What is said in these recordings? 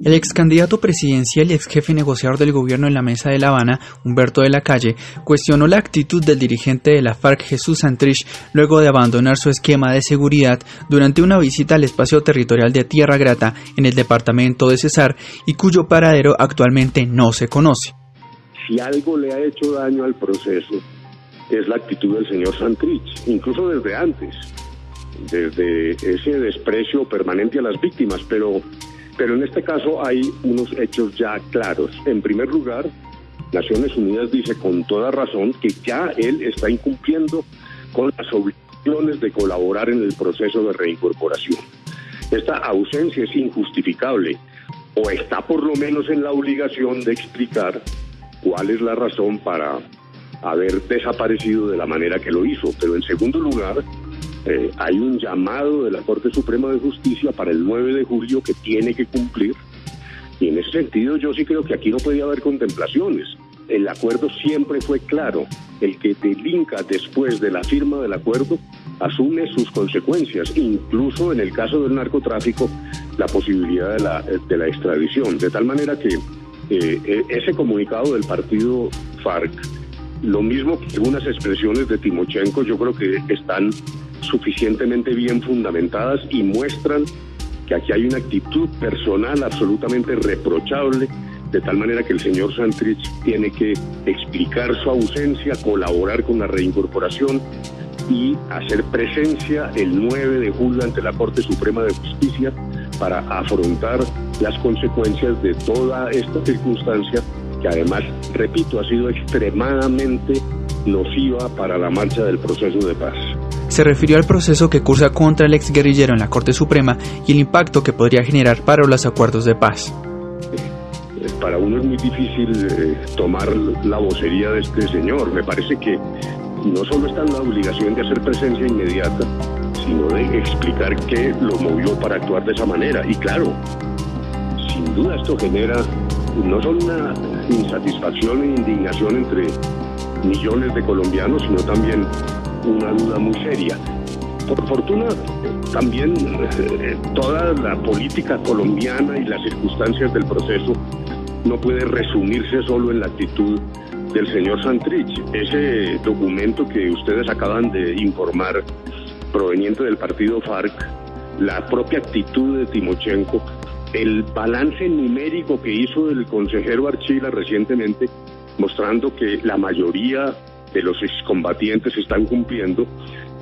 El ex candidato presidencial y ex jefe negociador del gobierno en la Mesa de La Habana, Humberto de la Calle, cuestionó la actitud del dirigente de la FARC, Jesús Santrich, luego de abandonar su esquema de seguridad durante una visita al espacio territorial de Tierra Grata en el departamento de Cesar y cuyo paradero actualmente no se conoce. Si algo le ha hecho daño al proceso es la actitud del señor Santrich, incluso desde antes, desde ese desprecio permanente a las víctimas, pero en este caso hay unos hechos ya claros. En primer lugar, Naciones Unidas dice con toda razón que ya él está incumpliendo con las obligaciones de colaborar en el proceso de reincorporación. Esta ausencia es injustificable, o está por lo menos en la obligación de explicar cuál es la razón para haber desaparecido de la manera que lo hizo. Pero en segundo lugar, hay un llamado de la Corte Suprema de Justicia para el 9 de julio que tiene que cumplir, y en ese sentido yo sí creo que aquí no podía haber contemplaciones. El acuerdo siempre fue claro: el que delinca después de la firma del acuerdo asume sus consecuencias, incluso en el caso del narcotráfico, la posibilidad de la extradición, de tal manera que ese comunicado del partido FARC, lo mismo que algunas expresiones de Timochenko, yo creo que están suficientemente bien fundamentadas y muestran que aquí hay una actitud personal absolutamente reprochable, de tal manera que el señor Santrich tiene que explicar su ausencia, colaborar con la reincorporación y hacer presencia el 9 de julio ante la Corte Suprema de Justicia para afrontar las consecuencias de toda esta circunstancia, que además, repito, ha sido extremadamente nociva para la marcha del proceso de paz. Se refirió al proceso que cursa contra el exguerrillero en la Corte Suprema y el impacto que podría generar para los acuerdos de paz. Para uno es muy difícil tomar la vocería de este señor. Me parece que no solo está en la obligación de hacer presencia inmediata, sino de explicar qué lo movió para actuar de esa manera. Y claro, sin duda esto genera no solo una insatisfacción e indignación entre millones de colombianos, sino también una duda muy seria. Por fortuna, también toda la política colombiana y las circunstancias del proceso no puede resumirse solo en la actitud del señor Santrich. Ese documento que ustedes acaban de informar, proveniente del partido FARC, la propia actitud de Timochenko, el balance numérico que hizo el consejero Archila recientemente, mostrando que la mayoría de los excombatientes están cumpliendo,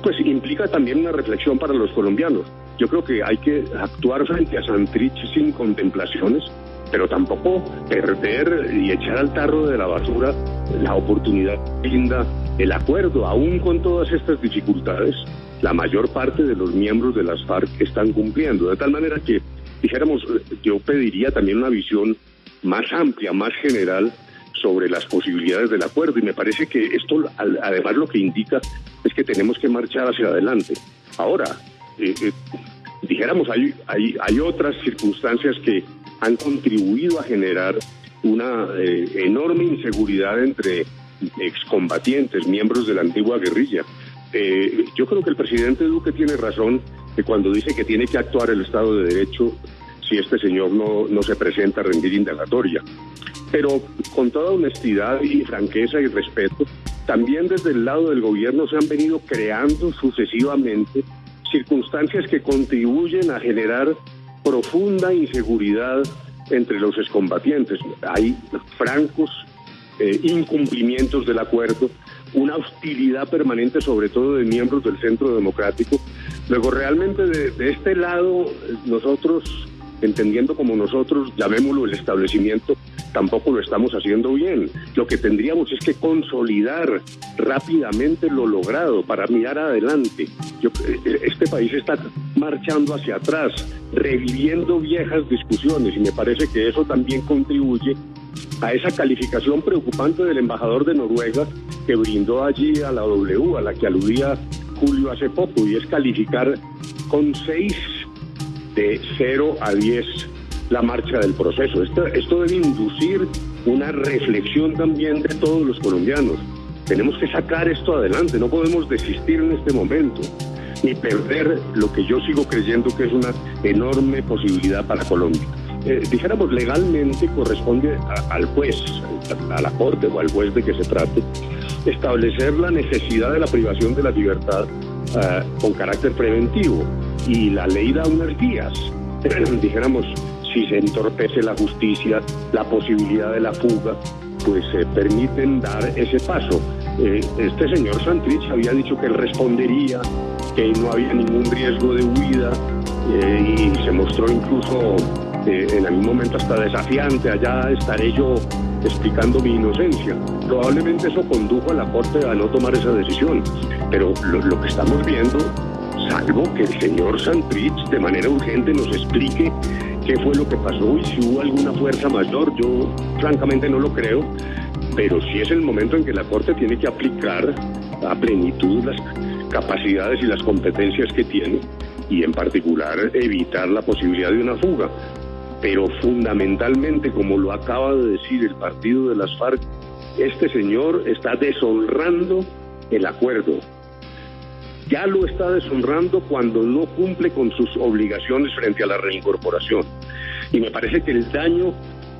pues implica también una reflexión para los colombianos. Yo creo que hay que actuar frente a Santrich sin contemplaciones, pero tampoco perder y echar al tarro de la basura la oportunidad que brinda el acuerdo. Aún con todas estas dificultades, la mayor parte de los miembros de las FARC están cumpliendo, de tal manera que, dijéramos, yo pediría también una visión más amplia, más general, sobre las posibilidades del acuerdo, y me parece que esto además lo que indica es que tenemos que marchar hacia adelante. Ahora, dijéramos, hay otras circunstancias que han contribuido a generar una enorme inseguridad entre excombatientes, miembros de la antigua guerrilla. Yo creo que el presidente Duque tiene razón que cuando dice que tiene que actuar el Estado de Derecho si este señor no se presenta a rendir indagatoria. Pero con toda honestidad y franqueza y respeto, también desde el lado del gobierno se han venido creando sucesivamente circunstancias que contribuyen a generar profunda inseguridad entre los excombatientes. Hay francos incumplimientos del acuerdo, una hostilidad permanente sobre todo de miembros del Centro Democrático. Luego realmente de este lado nosotros, entendiendo como nosotros, llamémoslo el establecimiento, tampoco lo estamos haciendo bien. Lo que tendríamos es que consolidar rápidamente lo logrado para mirar adelante. Este país está marchando hacia atrás, reviviendo viejas discusiones, y me parece que eso también contribuye a esa calificación preocupante del embajador de Noruega que brindó allí a la W, a la que aludía Julio hace poco, y es calificar con 6 de 0 a 10 la marcha del proceso. Esto debe inducir una reflexión también de todos los colombianos. Tenemos que sacar esto adelante, no podemos desistir en este momento. ni perder lo que yo sigo creyendo que es una enorme posibilidad para Colombia. Dijéramos, legalmente corresponde al juez, a la corte o al juez de que se trate, establecer la necesidad de la privación de la libertad con carácter preventivo, y la ley da unas vías. Dijéramos, si se entorpece la justicia, la posibilidad de la fuga, pues permiten dar ese paso. Este señor Santrich había dicho que él respondería, que no había ningún riesgo de huida, y se mostró incluso en algún momento hasta desafiante: allá estaré yo explicando mi inocencia. Probablemente eso condujo a la Corte a no tomar esa decisión, pero lo que estamos viendo, salvo que el señor Santrich de manera urgente nos explique qué fue lo que pasó y si hubo alguna fuerza mayor, yo francamente no lo creo, pero sí es el momento en que la Corte tiene que aplicar a plenitud las capacidades y las competencias que tiene, y en particular evitar la posibilidad de una fuga. Pero fundamentalmente, como lo acaba de decir el partido de las FARC, este señor está deshonrando el acuerdo. Ya lo está deshonrando cuando no cumple con sus obligaciones frente a la reincorporación. Y me parece que el daño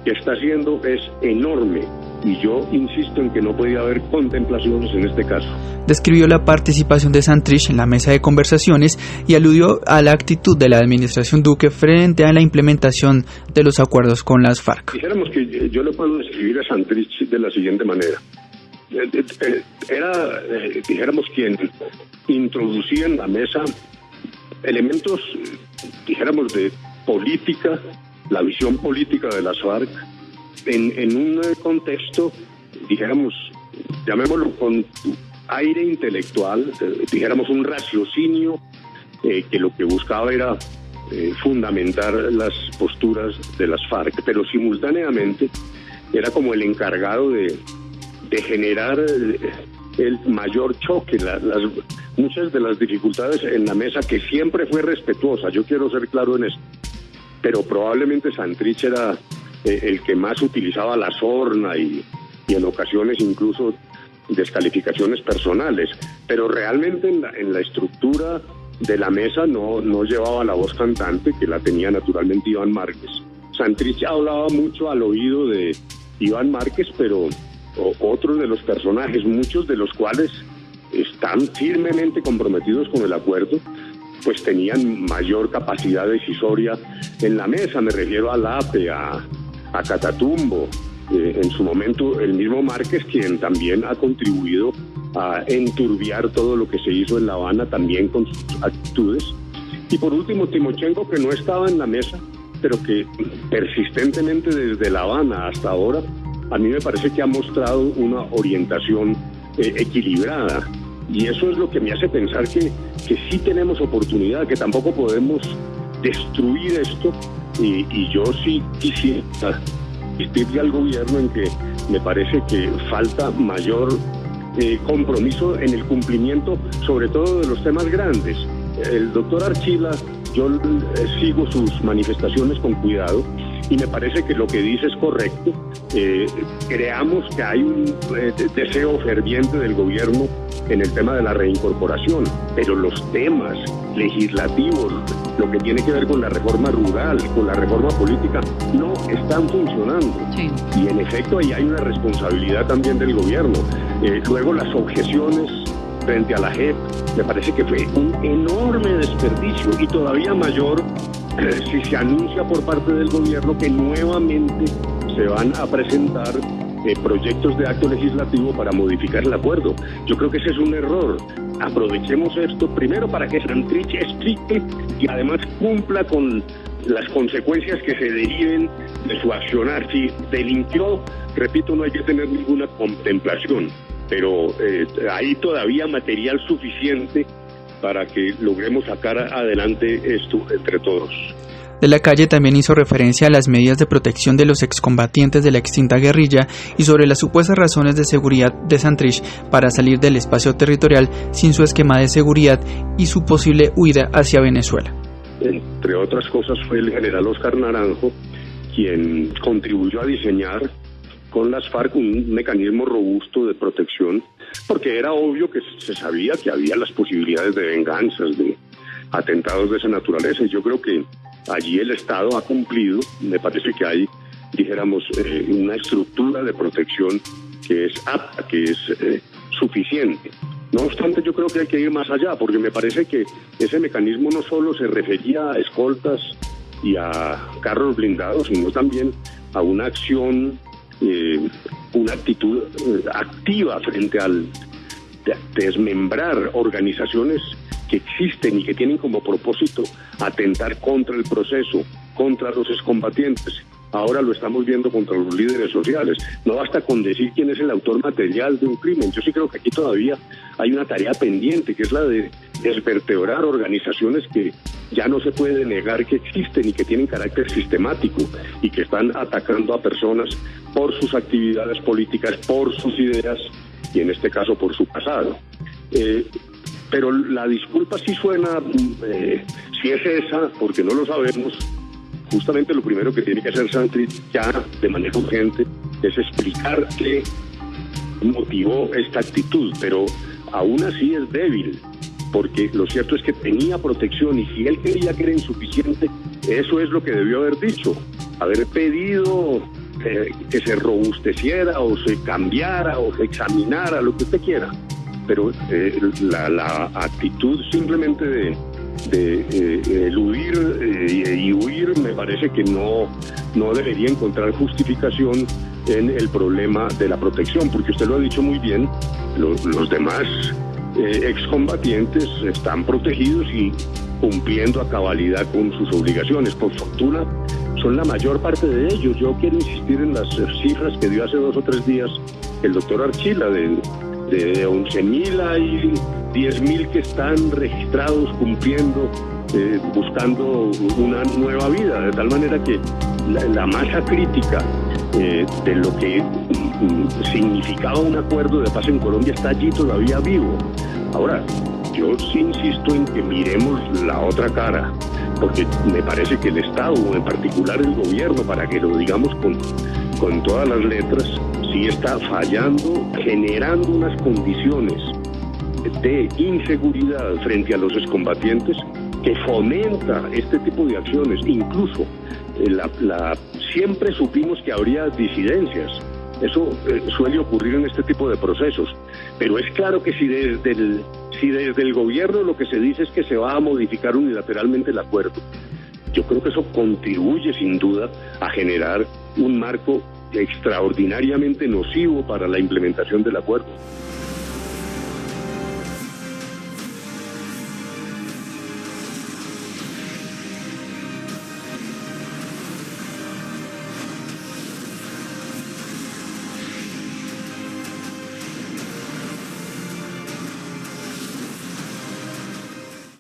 que está haciendo es enorme, y yo insisto en que no podía haber contemplaciones en este caso. Describió la participación de Santrich en la mesa de conversaciones y aludió a la actitud de la administración Duque frente a la implementación de los acuerdos con las FARC. Dijéramos que yo le puedo describir a Santrich de la siguiente manera. Era, dijéramos, quien introducía en la mesa elementos, dijéramos, de política, la visión política de las FARC, en un contexto, dijéramos, llamémoslo con aire intelectual, dijéramos un raciocinio que lo que buscaba era fundamentar las posturas de las FARC, pero simultáneamente era como el encargado de generar el mayor choque, muchas de las dificultades en la mesa, que siempre fue respetuosa, yo quiero ser claro en esto, pero probablemente Santrich era el que más utilizaba la sorna y en ocasiones incluso descalificaciones personales, pero realmente en la estructura de la mesa no llevaba la voz cantante, que la tenía naturalmente Iván Márquez. Santrich hablaba mucho al oído de Iván Márquez, pero otros de los personajes, muchos de los cuales están firmemente comprometidos con el acuerdo, pues tenían mayor capacidad decisoria en la mesa. Me refiero a Lape, a Catatumbo, en su momento el mismo Márquez, quien también ha contribuido a enturbiar todo lo que se hizo en La Habana, también con sus actitudes. Y por último, Timochenko, que no estaba en la mesa, pero que persistentemente desde La Habana hasta ahora, a mí me parece que ha mostrado una orientación equilibrada. Y eso es lo que me hace pensar que sí tenemos oportunidad, que tampoco podemos destruir esto, y yo sí quisiera insistirle al gobierno en que me parece que falta mayor compromiso en el cumplimiento, sobre todo de los temas grandes. El doctor Archila, yo sigo sus manifestaciones con cuidado, y me parece que lo que dice es correcto. Creamos que hay un deseo ferviente del gobierno en el tema de la reincorporación, pero los temas legislativos, lo que tiene que ver con la reforma rural, con la reforma política, no están funcionando. Sí. Y en efecto ahí hay una responsabilidad también del gobierno. Luego las objeciones frente a la JEP, me parece que fue un enorme desperdicio, y todavía mayor si se anuncia por parte del gobierno que nuevamente se van a presentar proyectos de acto legislativo para modificar el acuerdo. Yo creo que ese es un error. Aprovechemos esto primero para que Santrich explique y además cumpla con las consecuencias que se deriven de su accionar. Si delinquió, repito, no hay que tener ninguna contemplación, pero hay todavía material suficiente para que logremos sacar adelante esto entre todos. De la Calle también hizo referencia a las medidas de protección de los excombatientes de la extinta guerrilla y sobre las supuestas razones de seguridad de Santrich para salir del espacio territorial sin su esquema de seguridad y su posible huida hacia Venezuela. Entre otras cosas, fue el general Oscar Naranjo quien contribuyó a diseñar con las FARC un mecanismo robusto de protección porque era obvio que se sabía que había las posibilidades de venganzas, de atentados de esa naturaleza. Y yo creo que allí el Estado ha cumplido. Me parece que hay, dijéramos, una estructura de protección que es apta, que es suficiente. No obstante, yo creo que hay que ir más allá, porque me parece que ese mecanismo no solo se refería a escoltas y a carros blindados, sino también a una acción, una actitud activa frente al desmembrar organizaciones que existen y que tienen como propósito atentar contra el proceso, contra los excombatientes. Ahora lo estamos viendo contra los líderes sociales. No basta con decir quién es el autor material de un crimen. Yo sí creo que aquí todavía hay una tarea pendiente, que es la de desvertebrar organizaciones que ya no se puede negar que existen y que tienen carácter sistemático y que están atacando a personas por sus actividades políticas, por sus ideas y en este caso por su pasado. Pero la disculpa sí suena, si es esa, porque no lo sabemos. Justamente lo primero que tiene que hacer Santrich ya de manera urgente es explicar qué motivó esta actitud, pero aún así es débil, porque lo cierto es que tenía protección y si él creía que era insuficiente, eso es lo que debió haber dicho, haber pedido que se robusteciera o se cambiara o se examinara, lo que usted quiera, pero la actitud simplemente de eludir y huir me parece que no debería encontrar justificación en el problema de la protección, porque usted lo ha dicho muy bien, los demás excombatientes están protegidos y cumpliendo a cabalidad con sus obligaciones. Por fortuna son la mayor parte de ellos. Yo quiero insistir en las cifras que dio hace 2 o 3 días el doctor Archila, de 11.000 hay 10.000 que están registrados, cumpliendo, buscando una nueva vida, de tal manera que la masa crítica de lo que significaba un acuerdo de paz en Colombia está allí todavía vivo. Ahora, yo sí insisto en que miremos la otra cara, porque me parece que el Estado, en particular el gobierno, para que lo digamos con todas las letras, sí está fallando, generando unas condiciones de inseguridad frente a los excombatientes que fomenta este tipo de acciones. Incluso siempre supimos que habría disidencias. Eso suele ocurrir en este tipo de procesos. Pero es claro que si desde el gobierno lo que se dice es que se va a modificar unilateralmente el acuerdo, yo creo que eso contribuye sin duda a generar un marco extraordinariamente nocivo para la implementación del acuerdo.